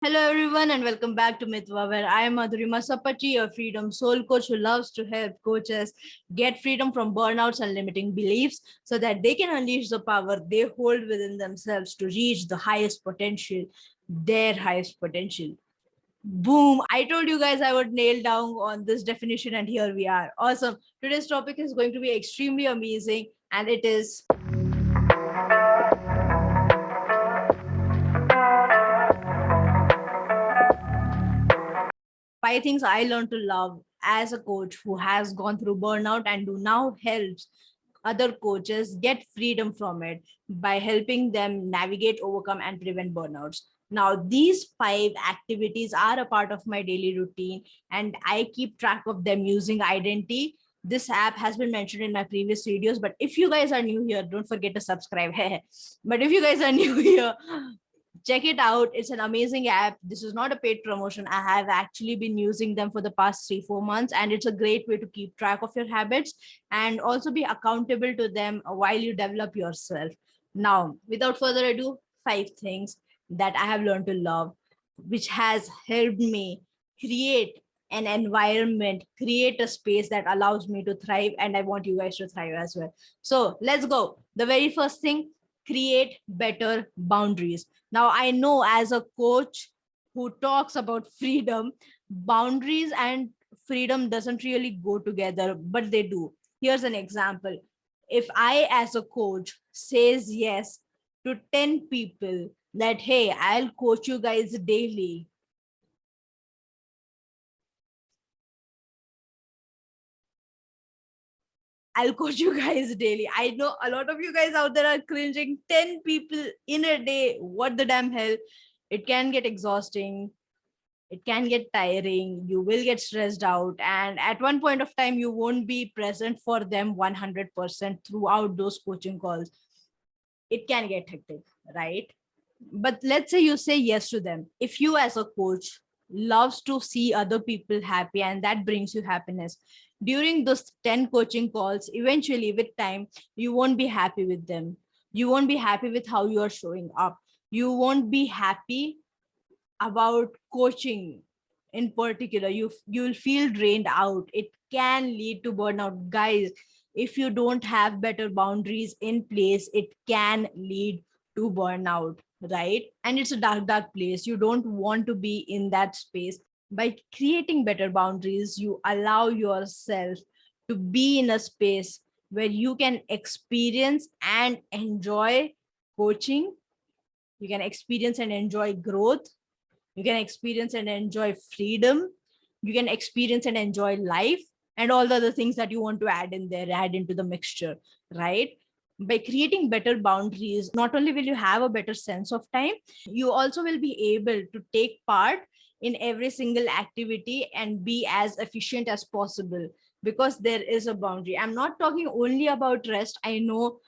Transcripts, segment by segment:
Hello everyone and welcome back to Mitwa, where I am Madhurima, Sappatti, a freedom soul coach who loves to help coaches get freedom from burnouts and limiting beliefs so that they can unleash the power they hold within themselves to reach the highest potential, their highest potential. Boom! I told you guys I would nail down on this definition and here we are. Awesome. Today's topic is going to be extremely amazing and it is 5 things I learned to love as a coach who has gone through burnout and who now helps other coaches get freedom from it by helping them navigate, overcome, and prevent burnouts. Now, these 5 activities are a part of my daily routine, and I keep track of them using Identi. This app has been mentioned in my previous videos, but if you guys are new here, don't forget to subscribe. But if you guys are new here, check it out. It's an amazing app. This is not a paid promotion. I have actually been using them for the past 3-4 months, and it's a great way to keep track of your habits and also be accountable to them while you develop yourself. Now, without further ado, 5 things that I have learned to love, which has helped me create an environment, create a space that allows me to thrive, and I want you guys to thrive as well. So let's go. The very first thing, create better boundaries. Now, I know as a coach who talks about freedom, boundaries and freedom doesn't really go together, but they do. Here's an example. If I, as a coach, says yes to 10 people that, hey, I'll coach you guys daily, I'll coach you guys daily. I know a lot of you guys out there are cringing. 10 people in a day. What the damn hell? It can get exhausting. It can get tiring. You will get stressed out. And at one point of time, you won't be present for them 100% throughout those coaching calls. It can get hectic, right? But let's say you say yes to them. If you as a coach loves to see other people happy and that brings you happiness, during those 10 coaching calls, eventually with time, you won't be happy with them. You won't be happy with how you are showing up. You won't be happy about coaching in particular. You'll feel drained out. It can lead to burnout, guys. If you don't have better boundaries in place, it can lead to burnout, right? And it's a dark place. You don't want to be in that space. By creating better boundaries, you allow yourself to be in a space where you can experience and enjoy coaching. You can experience and enjoy growth. You can experience and enjoy freedom. You can experience and enjoy life and all the other things that you want to add in there, add into the mixture, right? By creating better boundaries, not only will you have a better sense of time, you also will be able to take part in every single activity and be as efficient as possible because there is a boundary. I'm not talking only about rest. I know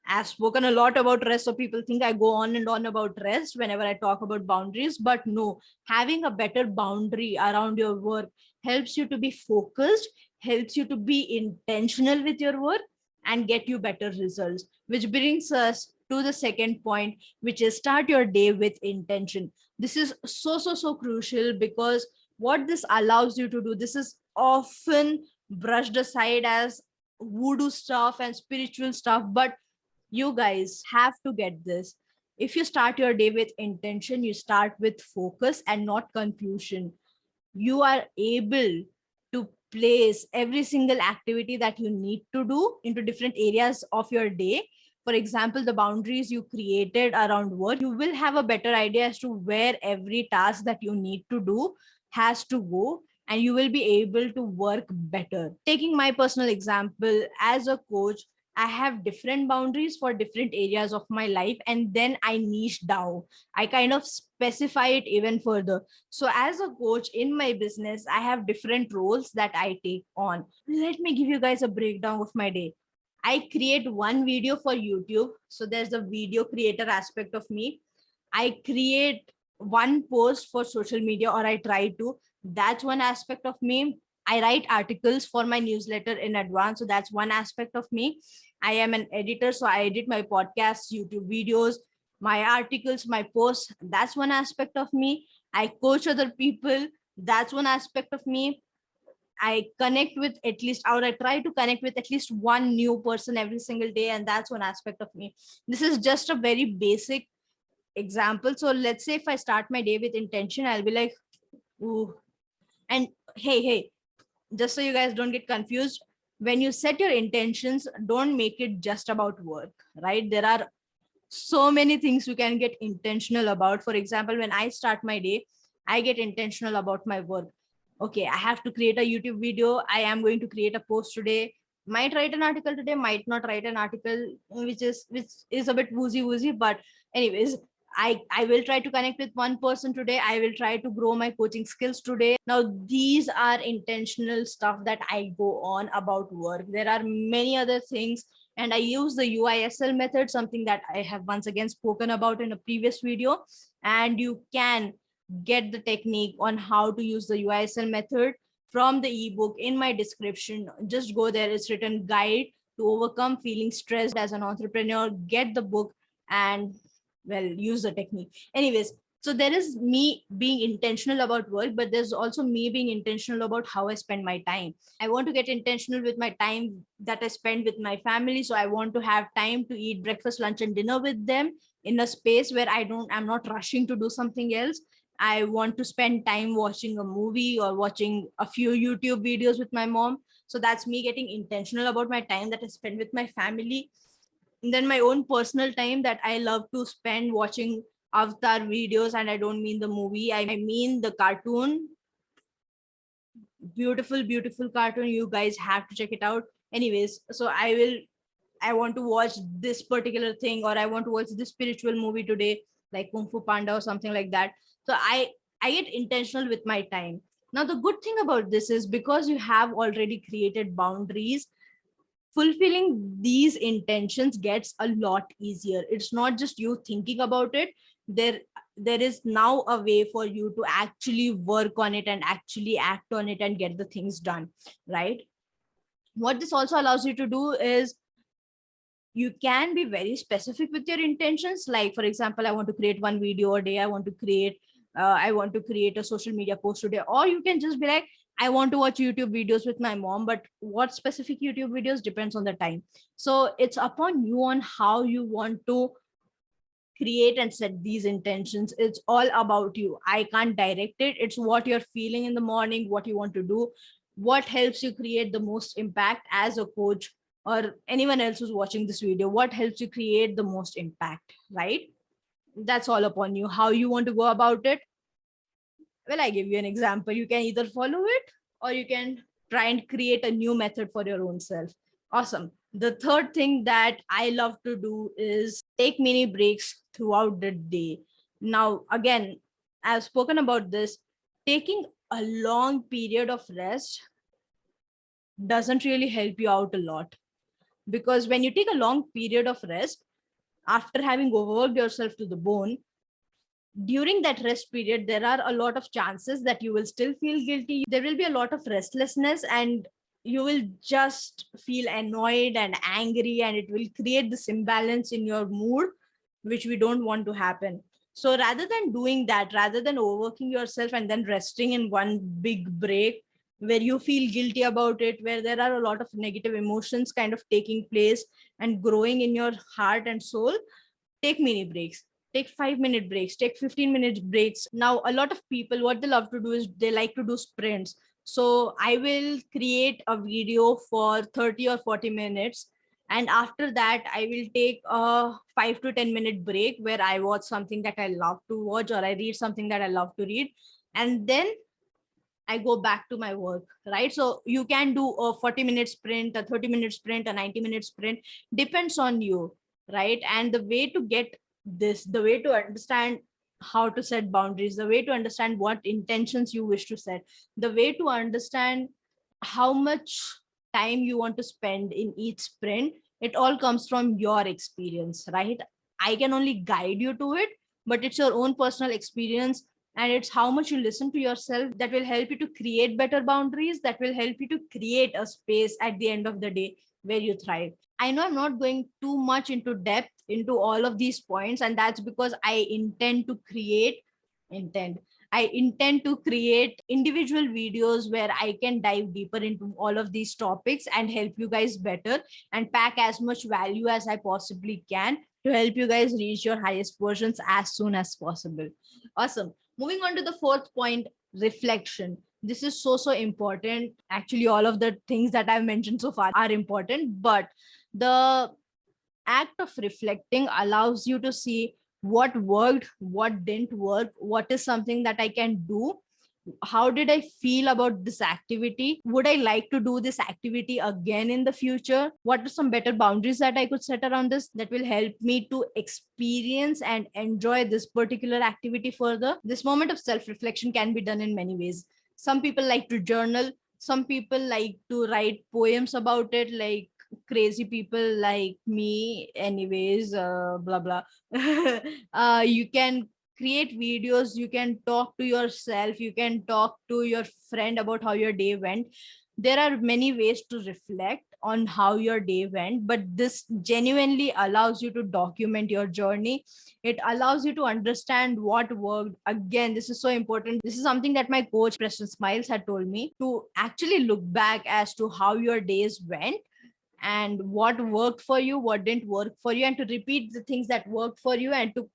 I've spoken a lot about rest, so people think I go on and on about rest whenever I talk about boundaries. But no, having a better boundary around your work helps you to be focused, helps you to be intentional with your work, and get you better results. Which brings us to the second point, which is start your day with intention. This is so crucial because what this allows you to do, this is often brushed aside as voodoo stuff and spiritual stuff, but you guys have to get this. If you start your day with intention, you start with focus and not confusion. You are able to place every single activity that you need to do into different areas of your day. For example, the boundaries you created around work, you will have a better idea as to where every task that you need to do has to go, and you will be able to work better. Taking my personal example, as a coach, I have different boundaries for different areas of my life, and then I niche down. I kind of specify it even further. So, as a coach in my business, I have different roles that I take on. Let me give you guys a breakdown of my day. I create one video for YouTube. So, there's the video creator aspect of me. I create one post for social media, or I try to. That's one aspect of me. I write articles for my newsletter in advance. So that's one aspect of me. I am an editor. So I edit my podcasts, YouTube videos, my articles, my posts. That's one aspect of me. I coach other people. That's one aspect of me. I connect with at least, or I try to connect with at least one new person every single day, and that's one aspect of me. This is just a very basic example. So let's say if I start my day with intention, I'll be like, ooh. And hey, just so you guys don't get confused, when you set your intentions, don't make it just about work, right? There are so many things you can get intentional about. For example, when I start my day, I get intentional about my work. Okay, I have to create a YouTube video. I am going to create a post today. Might write an article today, might not write an article, which is a bit woozy. But anyways, I will try to connect with one person today. I will try to grow my coaching skills today. Now, these are intentional stuff that I go on about work. There are many other things, and I use the UISL method, something that I have once again spoken about in a previous video. And you can get the technique on how to use the UISL method from the ebook in my description. Just go there. It's written guide to overcome feeling stressed as an entrepreneur. Get the book and, well, use the technique. Anyways, so there is me being intentional about work, but there's also me being intentional about how I spend my time. I want to get intentional with my time that I spend with my family. So I want to have time to eat breakfast, lunch, and dinner with them in a space where I'm not rushing to do something else. I want to spend time watching a movie or watching a few YouTube videos with my mom. So that's me getting intentional about my time that I spend with my family. And then my own personal time that I love to spend watching Avatar videos. And I don't mean the movie, I mean the cartoon. Beautiful cartoon. You guys have to check it out. Anyways, so I want to watch this particular thing, or I want to watch this spiritual movie today, like Kung Fu Panda or something like that. So I get intentional with my time. Now, the good thing about this is, because you have already created boundaries, fulfilling these intentions gets a lot easier. It's not just you thinking about it. There is now a way for you to actually work on it and actually act on it and get the things done, right? What this also allows you to do is, you can be very specific with your intentions. Like, for example, I want to create one video a day. I want to create a social media post today. Or you can just be like, I want to watch YouTube videos with my mom. But what specific YouTube videos depends on the time. So it's upon you on how you want to create and set these intentions. It's all about you. I can't direct it. It's what you're feeling in the morning, what you want to do, what helps you create the most impact as a coach, or anyone else who's watching this video. What helps you create the most impact, right? That's all upon you, how you want to go about it. Well, I give you an example. You can either follow it, or you can try and create a new method for your own self. Awesome. The third thing that I love to do is take mini breaks throughout the day. Now, again, I've spoken about this. Taking a long period of rest doesn't really help you out a lot, because when you take a long period of rest after having overworked yourself to the bone, during that rest period, there are a lot of chances that you will still feel guilty. There will be a lot of restlessness, and you will just feel annoyed and angry, and it will create this imbalance in your mood, which we don't want to happen. So rather than doing that, rather than overworking yourself and then resting in one big break where you feel guilty about it, where there are a lot of negative emotions kind of taking place and growing in your heart and soul, take mini breaks. Take 5-minute breaks, take 15-minute breaks. Now, a lot of people, what they love to do is they like to do sprints. So I will create a video for 30 or 40 minutes. And after that, I will take a 5 to 10-minute break where I watch something that I love to watch, or I read something that I love to read. And then I go back to my work, right? So you can do a 40-minute sprint, a 30-minute sprint, a 90-minute sprint, depends on you, right? And the way to get this, the way to understand how to set boundaries, the way to understand what intentions you wish to set, the way to understand how much time you want to spend in each sprint, it all comes from your experience, right? I can only guide you to it, but it's your own personal experience, and it's how much you listen to yourself that will help you to create better boundaries, that will help you to create a space at the end of the day where you thrive. I know I'm not going too much into depth into all of these points, and that's because I intend to create intend I intend to create individual videos where I can dive deeper into all of these topics and help you guys better and pack as much value as I possibly can to help you guys reach your highest versions as soon as possible. Awesome. Moving on to the fourth point, reflection. This is so important. Actually, all of the things that I've mentioned so far are important, but the act of reflecting allows you to see what worked, what didn't work, what is something that I can do, how did I feel about this activity, would I like to do this activity again in the future, what are some better boundaries that I could set around this that will help me to experience and enjoy this particular activity further. This moment of self reflection can be done in many ways. Some people like to journal, some people like to write poems about it, like crazy people like me. Anyways, blah blah. You can create videos, you can talk to yourself, you can talk to your friend about how your day went. There are many ways to reflect on how your day went, but this genuinely allows you to document your journey. It allows you to understand what worked. Again, this is so important. This is something that my coach Preston Smiles had told me, to actually look back as to how your days went and what worked for you, what didn't work for you, and to repeat the things that worked for you and to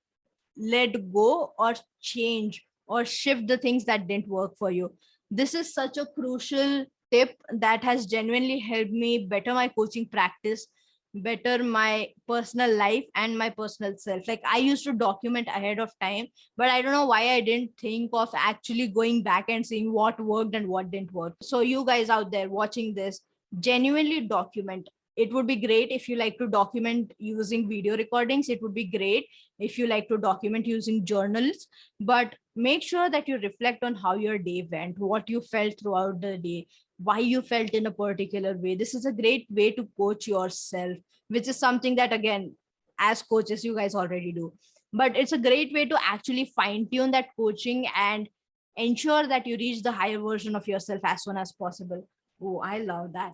let go or change or shift the things that didn't work for you. This is such a crucial tip that has genuinely helped me better my coaching practice, better my personal life and my personal self. Like, I used to document ahead of time, but I don't know why I didn't think of actually going back and seeing what worked and what didn't work. So you guys out there watching this, genuinely document. It would be great if you like to document using video recordings. It would be great if you like to document using journals, but make sure that you reflect on how your day went, what you felt throughout the day, why you felt in a particular way. This is a great way to coach yourself, which is something that, again, as coaches, you guys already do. But it's a great way to actually fine tune that coaching and ensure that you reach the higher version of yourself as soon as possible. Oh, I love that.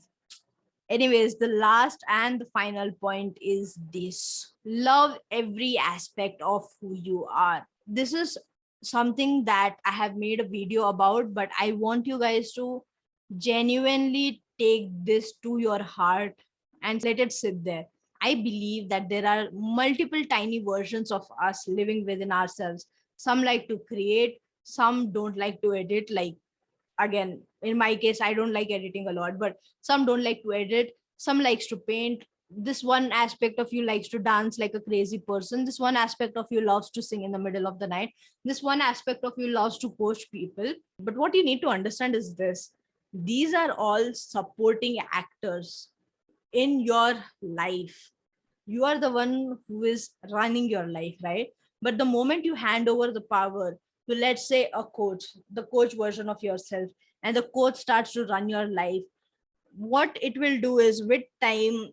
Anyways, the last and the final point is this: love every aspect of who you are. This is something that I have made a video about, but I want you guys to genuinely take this to your heart and let it sit there. I believe that there are multiple tiny versions of us living within ourselves. Some like to create, some don't like to edit. Like, again, in my case, I don't like editing a lot, but some don't like to edit, some likes to paint. This one aspect of you likes to dance like a crazy person. This one aspect of you loves to sing in the middle of the night. This one aspect of you loves to coach people. But what you need to understand is this: these are all supporting actors in your life. You are the one who is running your life, right? But the moment you hand over the power to, let's say, a coach, the coach version of yourself, and the coach starts to run your life, what it will do is, with time,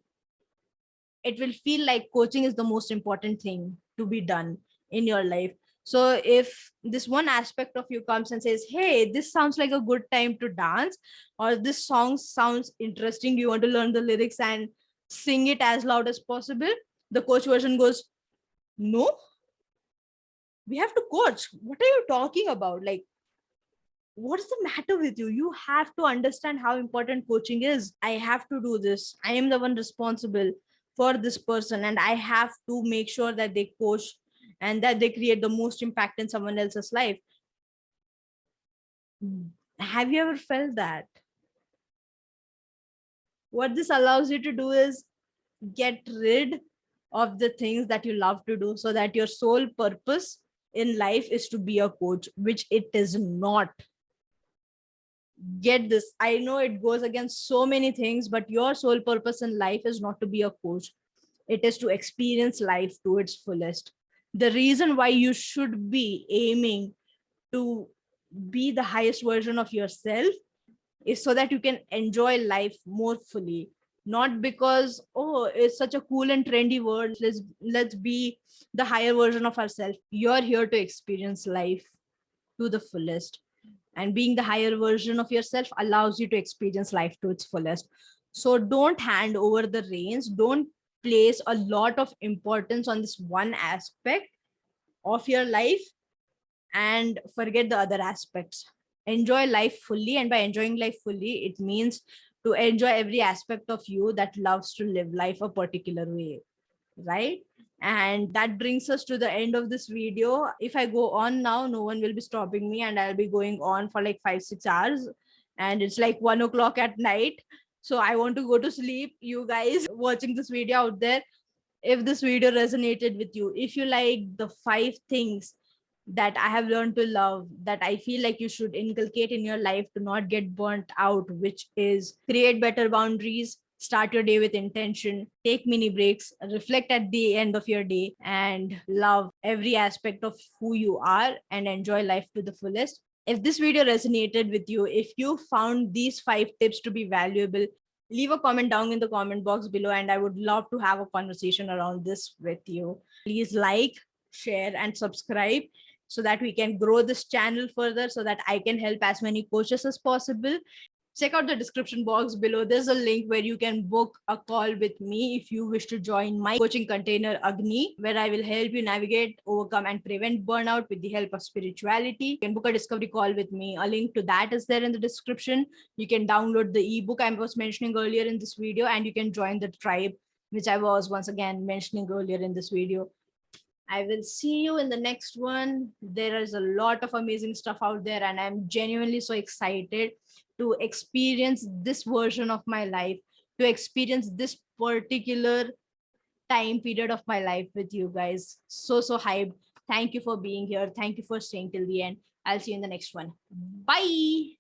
it will feel like coaching is the most important thing to be done in your life. So if this one aspect of you comes and says, hey, this sounds like a good time to dance, or this song sounds interesting, you want to learn the lyrics and sing it as loud as possible, the coach version goes, no, we have to coach. What are you talking about? Like, what's the matter with you? You have to understand how important coaching is. I have to do this. I am the one responsible for this person, and I have to make sure that they coach and that they create the most impact in someone else's life. Have you ever felt that? What this allows you to do is get rid of the things that you love to do, so that your sole purpose in life is to be a coach, which it is not. Get this. I know it goes against so many things, but your sole purpose in life is not to be a coach. It is to experience life to its fullest. The reason why you should be aiming to be the highest version of yourself is so that you can enjoy life more fully. Not because, oh, it's such a cool and trendy word, let's be the higher version of ourselves. You're here to experience life to the fullest, and being the higher version of yourself allows you to experience life to its fullest. So don't hand over the reins, don't place a lot of importance on this one aspect of your life. and forget the other aspects. Enjoy life fully, and by enjoying life fully, it means to enjoy every aspect of you that loves to live life a particular way, right? And that brings us to the end of this video. If I go on now, no one will be stopping me, and I'll be going on for like 5-6 hours, and it's like 1 o'clock at night. So I want to go to sleep. You guys watching this video out there, if this video resonated with you, if you like the 5 things that I have learned to love, that I feel like you should inculcate in your life to not get burnt out, which is create better boundaries, start your day with intention, take mini breaks, reflect at the end of your day, and love every aspect of who you are and enjoy life to the fullest. If this video resonated with you, if you found these 5 tips to be valuable, leave a comment down in the comment box below, and I would love to have a conversation around this with you. Please like, share, and subscribe so that we can grow this channel further, so that I can help as many coaches as possible. Check out the description box below. There's a link where you can book a call with me if you wish to join my coaching container Agni, where I will help you navigate, overcome, and prevent burnout with the help of spirituality. You can book a discovery call with me. A link to that is there in the description. You can download the ebook I was mentioning earlier in this video, and you can join the tribe, which I was once again mentioning earlier in this video. I will see you in the next one. There is a lot of amazing stuff out there, and I'm genuinely so excited to experience this version of my life, to experience this particular time period of my life with you guys. So hyped. Thank you for being here. Thank you for staying till the end. I'll see you in the next one. Bye.